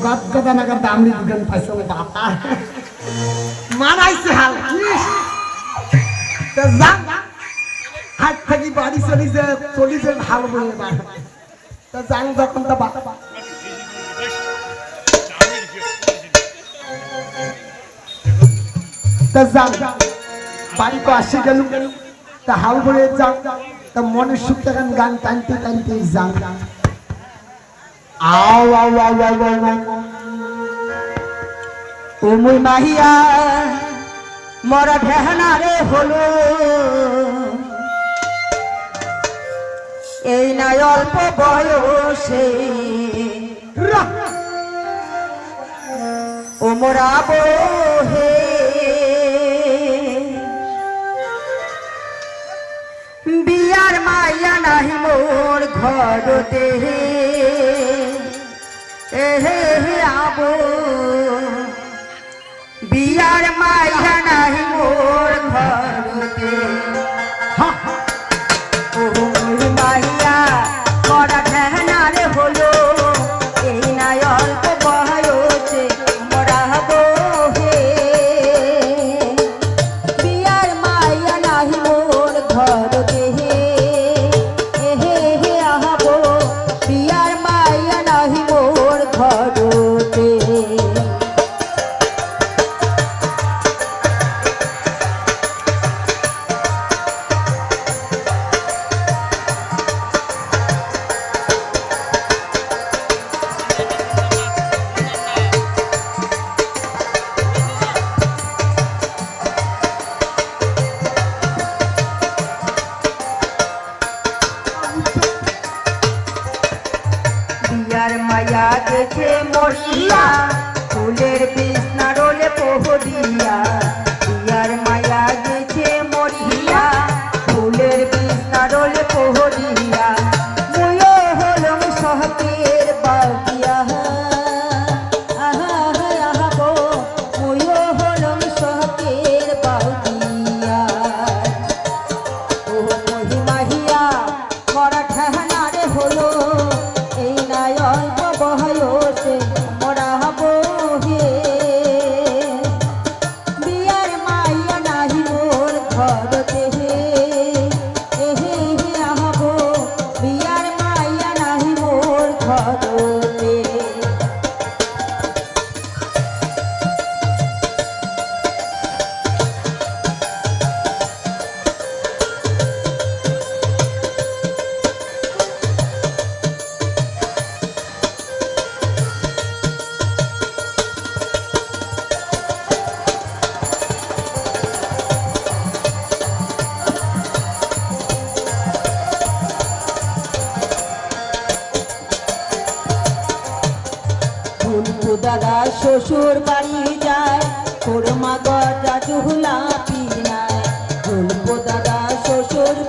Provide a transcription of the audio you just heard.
গদগদা নাগাদ দামড়ি দুজন পাইছে বাবা মানাইছে হাল যান হাট থাকি বাড়ি চলিছে হাল বলে তা যান যখন তা বাবা তা যান বাড়ি তো আসে গেল তা হাল বলে যান তা মনের সুখ তখন গান টানতে টানতে যান আও আও আও ও মুই মাহিয়া মরা ভেহনা রে হলো এই না অল্প বয়সে ও মোরা হে বিয়ার মাইয়া নাহি মোর ঘরতে আবো বিয়ার মাইয়া নাহি মোর ঘরতে ও মাইয়া মরা ঠেহনা রে হলো এই না অল্প বয়সে মরা হে বিয়ার মাইয়া নাহি মোর ঘরতে আবো বিয়ার মাইয়া নাহি মোর ঘরতে বিয়ার মায়া দেখে মরিয়া ফুলের বিছনা রোলে পোহরিয়া বিয়ার মায়া দেখে মরিয়া ফুলের বিছনা রোলে পোহরিয়া মুয়ো হলম সহকের বাউকিয়া আহা মুয়ো হলম সহকের বাউকিয়া ও মহিমাহিয়া মরা ঠেহনা রে হলো এই না অল্প বয়সে মরা হে বিয়ার মাইয়া নাহি মোর ঘরতে আহবো বিয়ার মাইয়া নাহি মোর ঘরতে দাদা শ্বশুর বাড়ি যায় তোর মা গজা ঝুলা